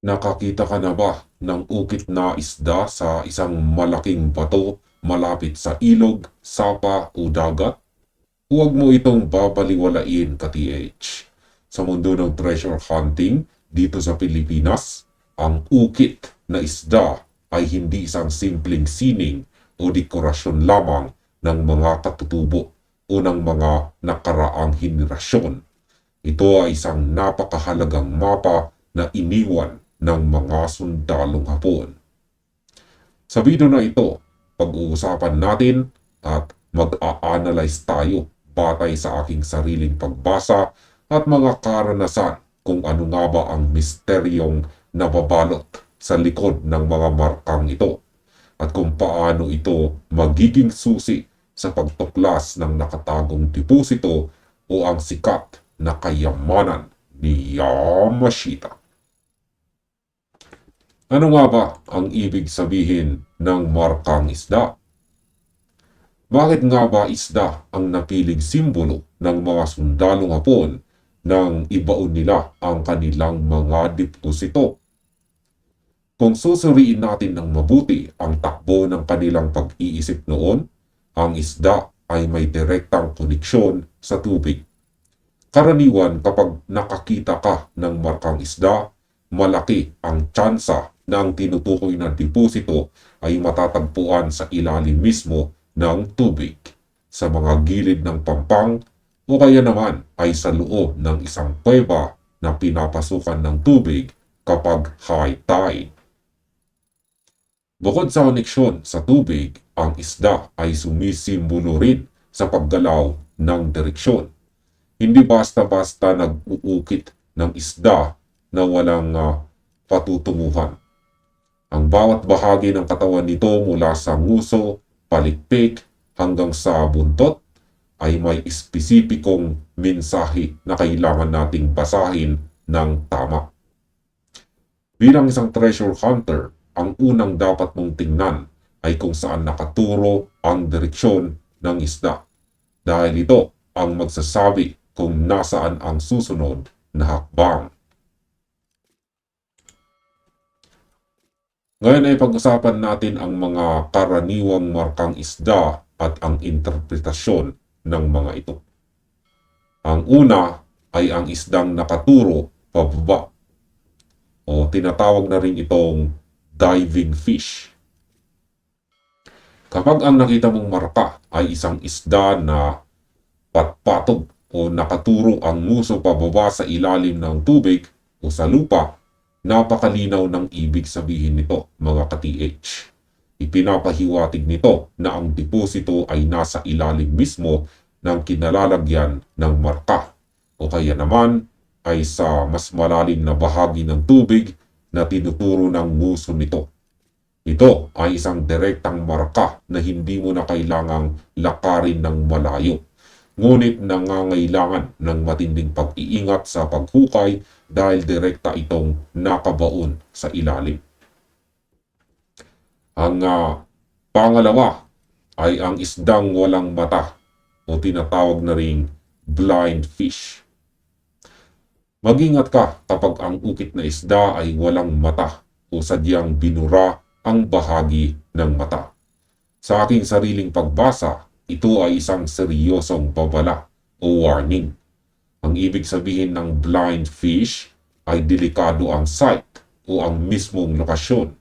Nakakita ka na ba ng ukit na isda sa isang malaking bato malapit sa ilog, sapa o dagat? Huwag mo itong babaliwalain ka-TH. Sa mundo ng treasure hunting dito sa Pilipinas, ang ukit na isda ay hindi isang simpleng sining o dekorasyon lamang ng mga katutubo o ng mga nakaraang henerasyon. Ito ay isang napakahalagang mapa na iniwan ng mga sundalong Hapon. Sa video na ito, pag-uusapan natin at mag-a-analyze tayo batay sa aking sariling pagbasa at mga karanasan kung ano nga ba ang misteryong nababalot sa likod ng mga markang ito at kung paano ito magiging susi sa pagtuklas ng nakatagong deposito o ang sikat na kayamanan ni Yamashita. Ano nga ba ang ibig sabihin ng markang isda? Bakit nga ba isda ang napiling simbolo ng mga sundalong Hapon nang ibaon nila ang kanilang mga deposito? Kung susuriin natin ng mabuti ang takbo ng kanilang pag-iisip noon, ang isda ay may direktang koneksyon sa tubig. Karaniwan kapag nakakita ka ng markang isda, malaki ang tsansa na ang tinutukoy na deposito ay matatagpuan sa ilalim mismo ng tubig, sa mga gilid ng pampang o kaya naman ay sa loob ng isang kuweba na pinapasukan ng tubig kapag high tide. Bukod sa koneksyon sa tubig, ang isda ay sumisimbolo rin sa paggalaw ng direksyon. Hindi basta-basta nag-uukit ng isda na walang patutunguhan. Ang bawat bahagi ng katawan nito mula sa nguso, palikpik hanggang sa buntot ay may espesipikong mensahe na kailangan nating basahin ng tama. Bilang isang treasure hunter, ang unang dapat mong tingnan ay kung saan nakaturo ang direksyon ng isda, dahil ito ang magsasabi kung nasaan ang susunod na hakbang. Ngayon ay pag-usapan natin ang mga karaniwang markang isda at ang interpretasyon ng mga ito. Ang una ay ang isdang nakaturo pababa o tinatawag na rin itong diving fish. Kapag ang nakita mong marka ay isang isda na patpatog o nakaturo ang nguso pababa sa ilalim ng tubig o sa lupa, napakalinaw ng ibig sabihin nito, mga ka-TH. Ipinapahiwatig nito na ang deposito ay nasa ilalim mismo ng kinalalagyan ng marka o kaya naman ay sa mas malalim na bahagi ng tubig na tinuturo ng nguso nito. Ito ay isang direktang marka na hindi mo na kailangang lakarin ng malayo. Ngunit nangangailangan ng matinding pag-iingat sa paghukay dahil direkta itong nakabaon sa ilalim. Ang pangalawa ay ang isdang walang mata o tinatawag na ring blind fish. Mag-ingat ka kapag ang ukit na isda ay walang mata o sadyang binura ang bahagi ng mata. Sa aking sariling pagbasa, ito ay isang seryosong babala o warning. Ang ibig sabihin ng blind fish ay delikado ang site o ang mismong lokasyon.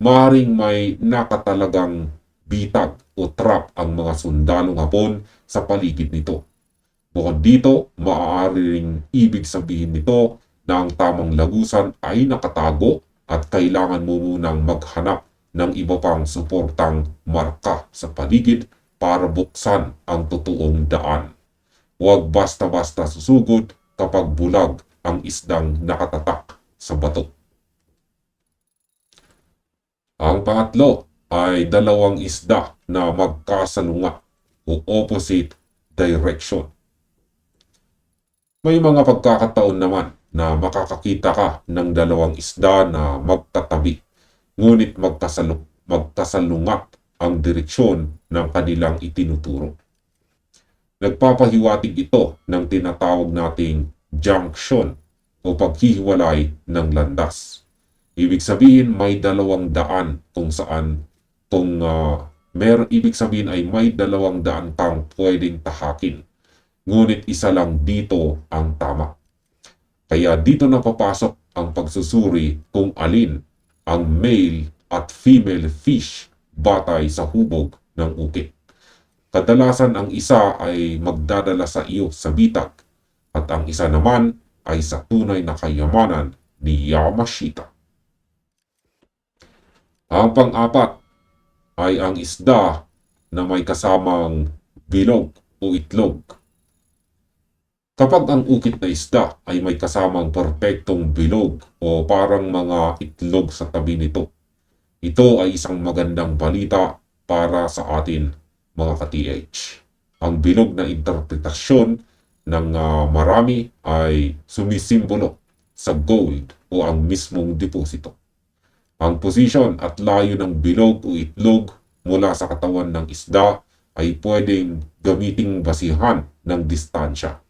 Maaaring may nakatalagang bitag o trap ang mga sundalong Hapon sa paligid nito. Bukod dito, maaari ring ibig sabihin nito na ang tamang lagusan ay nakatago at kailangan mo munang maghanap ng iba pang suportang marka sa paligid para buksan ang totoong daan. Huwag basta-basta susugod kapag bulag ang isdang nakatatak sa bato. Ang pangatlo ay dalawang isda na magkasalunga o opposite direction. May mga pagkakataon naman na makakakita ka ng dalawang isda na magtatabi, ngunit magkasalungat ang direksyon ng kanilang itinuturo. Nagpapahiwatig ito ng tinatawag nating junction o paghihiwalay ng landas. Ibig sabihin may 200 kung saan ibig sabihin ay may 200 kang pwedeng tahakin. Ngunit isa lang dito ang tama. Kaya dito na papasok ang pagsusuri kung alin ang male at female fish batay sa hubog ng ukit. Kadalasan ang isa ay magdadala sa iyo sa bitag at ang isa naman ay sa tunay na kayamanan ni Yamashita. Ang pang-apat ay ang isda na may kasamang bilog o itlog. Kapag ang ukit na isda ay may kasamang perpektong bilog o parang mga itlog sa tabi nito, ito ay isang magandang balita para sa atin mga ka-TH. Ang bilog na interpretasyon ng marami ay sumisimbolo sa gold o ang mismong deposito. Ang posisyon at layo ng bilog o itlog mula sa katawan ng isda ay pwedeng gamiting basihan ng distansya.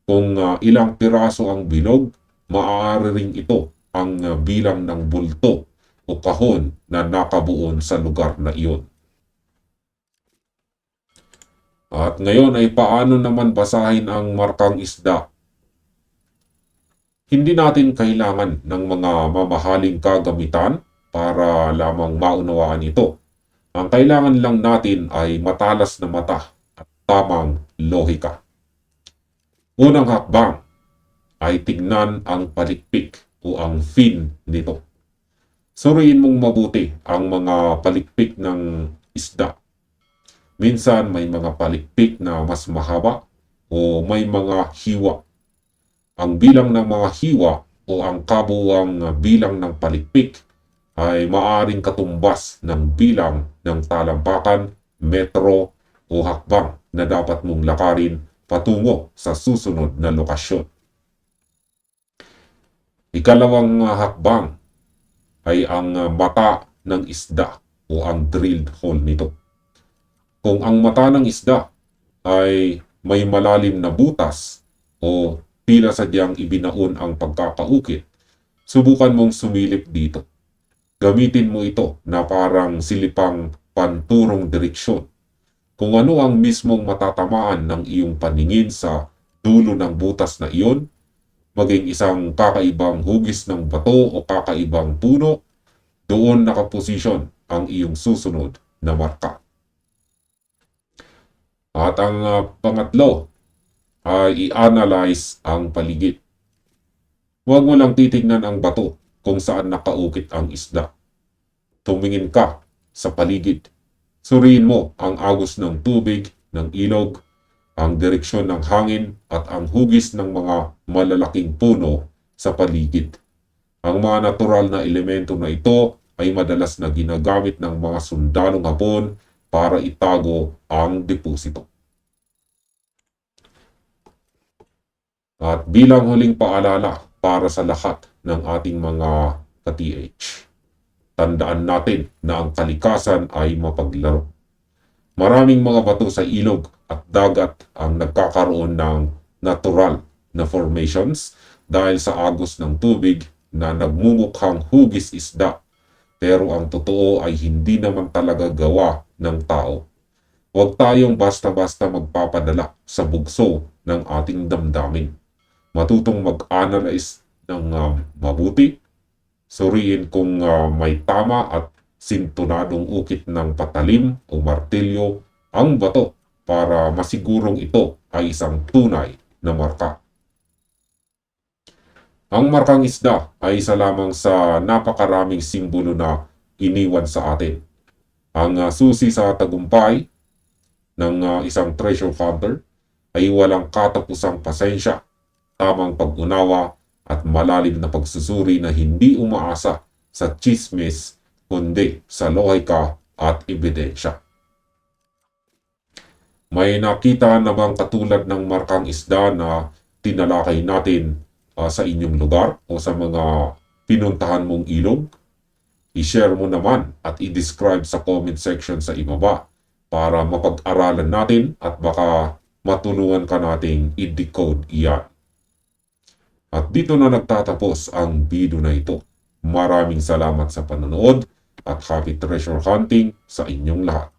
Kung ilang piraso ang bilog, maaari ring ito ang bilang ng bulto o kahon na nakabuon sa lugar na iyon. At ngayon ay paano naman basahin ang markang isda? Hindi natin kailangan ng mga mamahaling kagamitan para lamang maunawaan ito. Ang kailangan lang natin ay matalas na mata at tamang lohika. Unang hakbang ay tignan ang palikpik o ang fin nito. Suriin mong mabuti ang mga palikpik ng isda. Minsan may mga palikpik na mas mahaba o may mga hiwa. Ang bilang ng mga hiwa o ang kabuuang bilang ng palikpik ay maaring katumbas ng bilang ng talampakan, metro o hakbang na dapat mong lakarin patungo sa susunod na lokasyon. Ikalawang hakbang ay ang mata ng isda o ang drilled hole nito. Kung ang mata ng isda ay may malalim na butas o tila sadyang ibinaon ang pagkakaukit, subukan mong sumilip dito. Gamitin mo ito na parang silipang panturong direksyon. Kung ano ang mismong matatamaan ng iyong paningin sa dulo ng butas na iyon, maging isang kakaibang hugis ng bato o kakaibang puno, doon nakaposisyon ang iyong susunod na marka. At ang pangatlo ay i-analyze ang paligid. Huwag mo lang titignan ang bato kung saan nakaukit ang isda. Tumingin ka sa paligid. Suriin mo ang agos ng tubig, ng ilog, ang direksyon ng hangin at ang hugis ng mga malalaking puno sa paligid. Ang mga natural na elemento na ito ay madalas na ginagamit ng mga sundalong Hapon para itago ang deposito. At bilang huling paalala para sa lahat ng ating mga ka-TH, tandaan natin na ang kalikasan ay mapaglaro. Maraming mga bato sa ilog at dagat ang nagkakaroon ng natural na formations dahil sa agos ng tubig na nagmumukhang hugis isda, pero ang totoo ay hindi naman talaga gawa ng tao. Huwag tayong basta-basta magpapadala sa bugso ng ating damdamin. Matutong mag-analyze ng mabuti, suriin kung may tama at sintunadong ukit ng patalim o martilyo ang bato para masigurong ito ay isang tunay na marka. Ang markang isda ay isa lamang sa napakaraming simbolo na iniwan sa atin. Ang susi sa tagumpay ng isang treasure hunter ay walang katapusang pasensya, tamang pag-unawa at malalim na pagsusuri na hindi umaasa sa chismis kundi sa lohika at ebidensya. May nakita na bang katulad ng markang isda na tinalakay natin sa inyong lugar o sa mga pinuntahan mong ilog? I-share mo naman at i-describe sa comment section sa ibaba para mapag-aralan natin at baka matulungan ka nating i-decode iyan. At dito na nagtatapos ang video na ito. Maraming salamat sa panonood at happy treasure hunting sa inyong lahat.